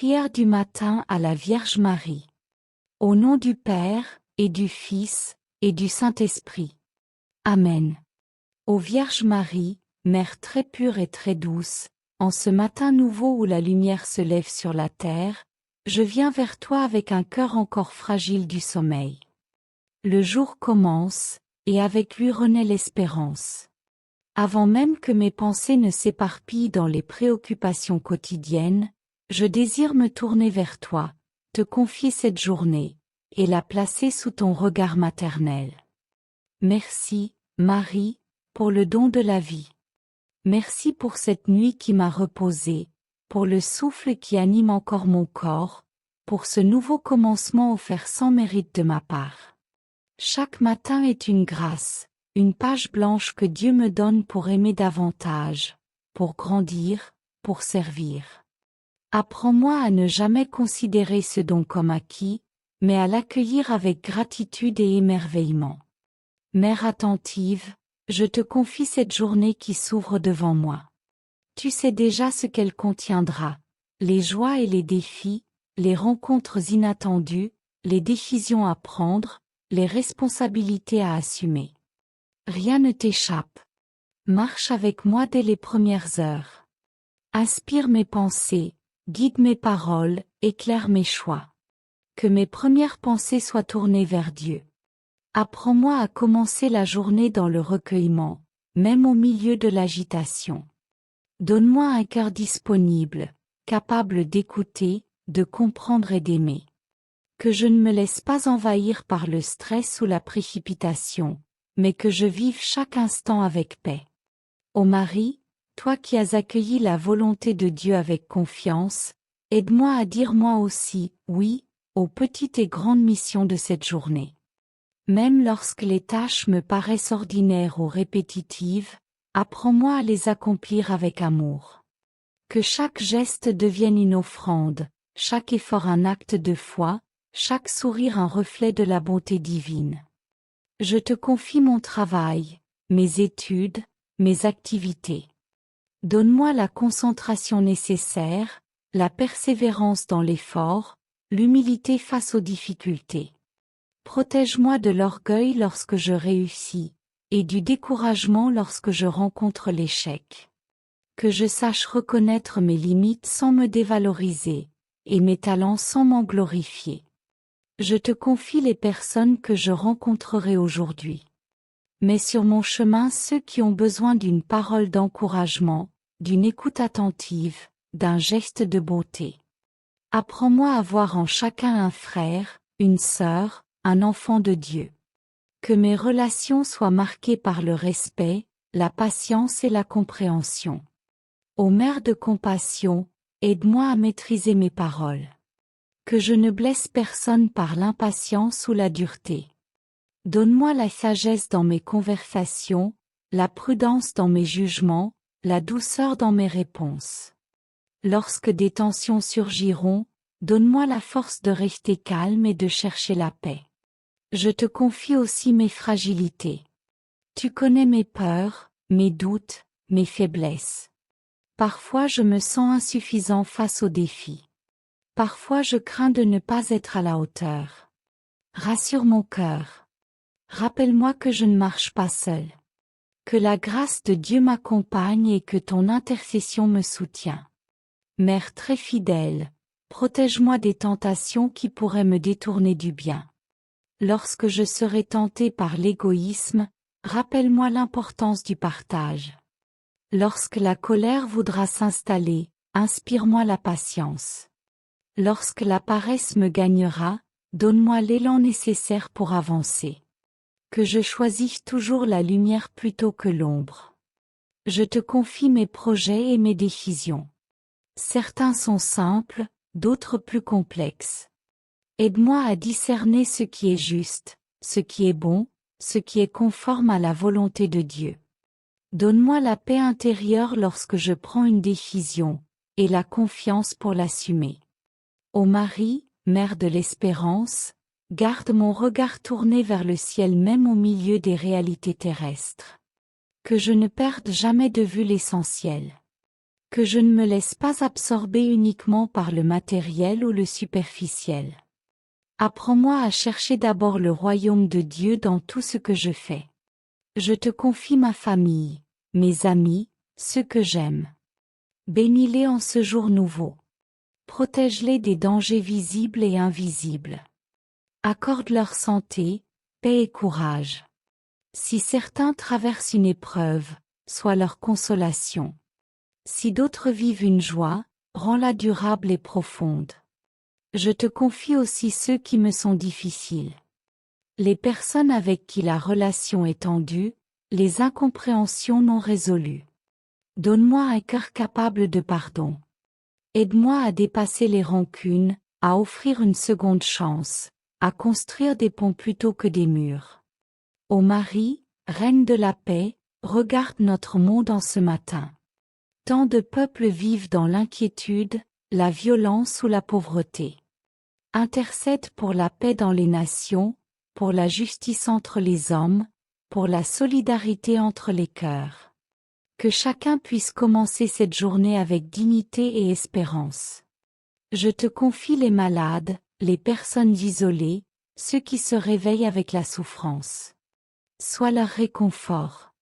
Prière du matin à la Vierge Marie. Au nom du Père, et du Fils, et du Saint-Esprit. Amen. Ô Vierge Marie, Mère très pure et très douce, en ce matin nouveau où la lumière se lève sur la terre, je viens vers toi avec un cœur encore fragile du sommeil. Le jour commence, et avec lui renaît l'espérance. Avant même que mes pensées ne s'éparpillent dans les préoccupations quotidiennes, je désire me tourner vers toi, te confier cette journée, et la placer sous ton regard maternel. Merci, Marie, pour le don de la vie. Merci pour cette nuit qui m'a reposée, pour le souffle qui anime encore mon corps, pour ce nouveau commencement offert sans mérite de ma part. Chaque matin est une grâce, une page blanche que Dieu me donne pour aimer davantage, pour grandir, pour servir. Apprends-moi à ne jamais considérer ce don comme acquis, mais à l'accueillir avec gratitude et émerveillement. Mère attentive, je te confie cette journée qui s'ouvre devant moi. Tu sais déjà ce qu'elle contiendra, les joies et les défis, les rencontres inattendues, les décisions à prendre, les responsabilités à assumer. Rien ne t'échappe. Marche avec moi dès les premières heures. Inspire mes pensées, guide mes paroles, éclaire mes choix. Que mes premières pensées soient tournées vers Dieu. Apprends-moi à commencer la journée dans le recueillement, même au milieu de l'agitation. Donne-moi un cœur disponible, capable d'écouter, de comprendre et d'aimer. Que je ne me laisse pas envahir par le stress ou la précipitation, mais que je vive chaque instant avec paix. Ô Marie, toi qui as accueilli la volonté de Dieu avec confiance, aide-moi à dire moi aussi, oui, aux petites et grandes missions de cette journée. Même lorsque les tâches me paraissent ordinaires ou répétitives, apprends-moi à les accomplir avec amour. Que chaque geste devienne une offrande, chaque effort un acte de foi, chaque sourire un reflet de la bonté divine. Je te confie mon travail, mes études, mes activités. Donne-moi la concentration nécessaire, la persévérance dans l'effort, l'humilité face aux difficultés. Protège-moi de l'orgueil lorsque je réussis, et du découragement lorsque je rencontre l'échec. Que je sache reconnaître mes limites sans me dévaloriser, et mes talents sans m'en glorifier. Je te confie les personnes que je rencontrerai aujourd'hui. Mets sur mon chemin ceux qui ont besoin d'une parole d'encouragement, d'une écoute attentive, d'un geste de bonté. Apprends-moi à voir en chacun un frère, une sœur, un enfant de Dieu. Que mes relations soient marquées par le respect, la patience et la compréhension. Ô Mère de compassion, aide-moi à maîtriser mes paroles. Que je ne blesse personne par l'impatience ou la dureté. Donne-moi la sagesse dans mes conversations, la prudence dans mes jugements, la douceur dans mes réponses. Lorsque des tensions surgiront, donne-moi la force de rester calme et de chercher la paix. Je te confie aussi mes fragilités. Tu connais mes peurs, mes doutes, mes faiblesses. Parfois je me sens insuffisant face aux défis. Parfois je crains de ne pas être à la hauteur. Rassure mon cœur. Rappelle-moi que je ne marche pas seul. Que la grâce de Dieu m'accompagne et que ton intercession me soutient. Mère très fidèle, protège-moi des tentations qui pourraient me détourner du bien. Lorsque je serai tenté par l'égoïsme, rappelle-moi l'importance du partage. Lorsque la colère voudra s'installer, inspire-moi la patience. Lorsque la paresse me gagnera, donne-moi l'élan nécessaire pour avancer. Que je choisisse toujours la lumière plutôt que l'ombre. Je te confie mes projets et mes décisions. Certains sont simples, d'autres plus complexes. Aide-moi à discerner ce qui est juste, ce qui est bon, ce qui est conforme à la volonté de Dieu. Donne-moi la paix intérieure lorsque je prends une décision, et la confiance pour l'assumer. Ô Marie, Mère de l'espérance, garde mon regard tourné vers le ciel même au milieu des réalités terrestres. Que je ne perde jamais de vue l'essentiel. Que je ne me laisse pas absorber uniquement par le matériel ou le superficiel. Apprends-moi à chercher d'abord le royaume de Dieu dans tout ce que je fais. Je te confie ma famille, mes amis, ceux que j'aime. Bénis-les en ce jour nouveau. Protège-les des dangers visibles et invisibles. Accorde leur santé, paix et courage. Si certains traversent une épreuve, sois leur consolation. Si d'autres vivent une joie, rends-la durable et profonde. Je te confie aussi ceux qui me sont difficiles. Les personnes avec qui la relation est tendue, les incompréhensions non résolues. Donne-moi un cœur capable de pardon. Aide-moi à dépasser les rancunes, à offrir une seconde chance, à construire des ponts plutôt que des murs. Ô Marie, Reine de la paix, regarde notre monde en ce matin. Tant de peuples vivent dans l'inquiétude, la violence ou la pauvreté. Intercède pour la paix dans les nations, pour la justice entre les hommes, pour la solidarité entre les cœurs. Que chacun puisse commencer cette journée avec dignité et espérance. Je te confie les malades, les personnes isolées, ceux qui se réveillent avec la souffrance. Sois leur réconfort.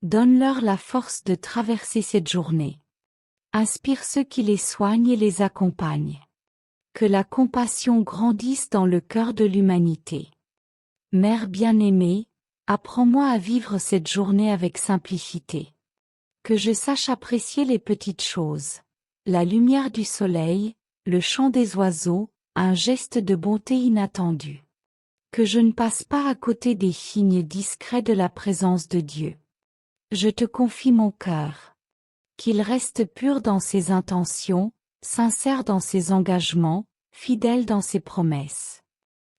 Donne-leur la force de traverser cette journée. Inspire ceux qui les soignent et les accompagnent. Que la compassion grandisse dans le cœur de l'humanité. Mère bien-aimée, apprends-moi à vivre cette journée avec simplicité. Que je sache apprécier les petites choses. La lumière du soleil, le chant des oiseaux, un geste de bonté inattendu. Que je ne passe pas à côté des signes discrets de la présence de Dieu. Je te confie mon cœur. Qu'il reste pur dans ses intentions, sincère dans ses engagements, fidèle dans ses promesses.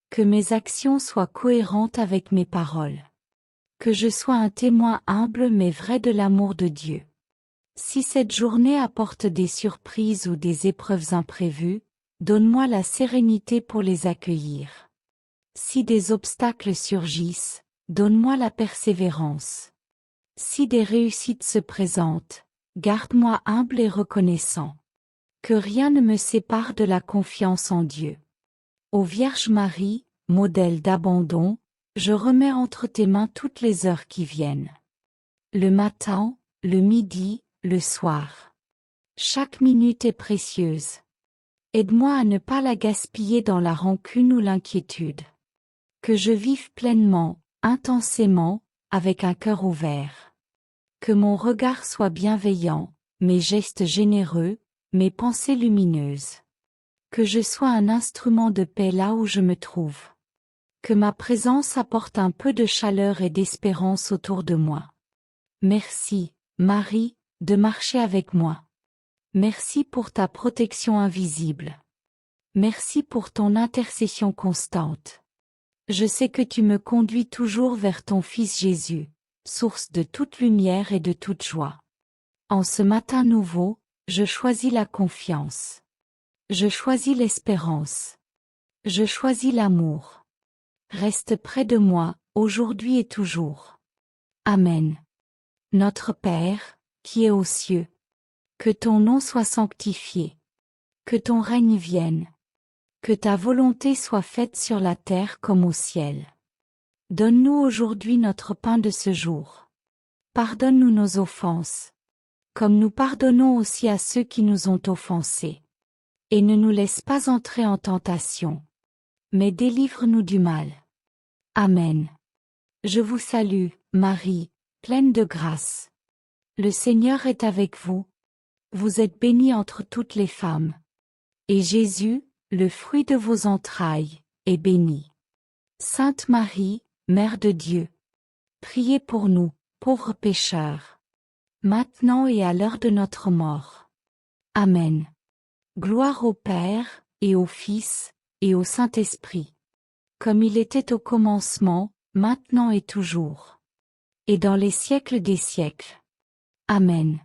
Que mes actions soient cohérentes avec mes paroles. Que je sois un témoin humble mais vrai de l'amour de Dieu. Si cette journée apporte des surprises ou des épreuves imprévues, donne-moi la sérénité pour les accueillir. Si des obstacles surgissent, donne-moi la persévérance. Si des réussites se présentent, garde-moi humble et reconnaissant. Que rien ne me sépare de la confiance en Dieu. Ô Vierge Marie, modèle d'abandon, je remets entre tes mains toutes les heures qui viennent. Le matin, le midi, le soir. Chaque minute est précieuse. Aide-moi à ne pas la gaspiller dans la rancune ou l'inquiétude. Que je vive pleinement, intensément, avec un cœur ouvert. Que mon regard soit bienveillant, mes gestes généreux, mes pensées lumineuses. Que je sois un instrument de paix là où je me trouve. Que ma présence apporte un peu de chaleur et d'espérance autour de moi. Merci, Marie, de marcher avec moi. Merci pour ta protection invisible. Merci pour ton intercession constante. Je sais que tu me conduis toujours vers ton Fils Jésus, source de toute lumière et de toute joie. En ce matin nouveau, je choisis la confiance. Je choisis l'espérance. Je choisis l'amour. Reste près de moi, aujourd'hui et toujours. Amen. Notre Père, qui es aux cieux, que ton nom soit sanctifié. Que ton règne vienne. Que ta volonté soit faite sur la terre comme au ciel. Donne-nous aujourd'hui notre pain de ce jour. Pardonne-nous nos offenses, comme nous pardonnons aussi à ceux qui nous ont offensés. Et ne nous laisse pas entrer en tentation, mais délivre-nous du mal. Amen. Je vous salue, Marie, pleine de grâce. Le Seigneur est avec vous. Vous êtes bénie entre toutes les femmes. Et Jésus, le fruit de vos entrailles, est béni. Sainte Marie, Mère de Dieu, priez pour nous, pauvres pécheurs, maintenant et à l'heure de notre mort. Amen. Gloire au Père, et au Fils, et au Saint-Esprit, comme il était au commencement, maintenant et toujours, et dans les siècles des siècles. Amen.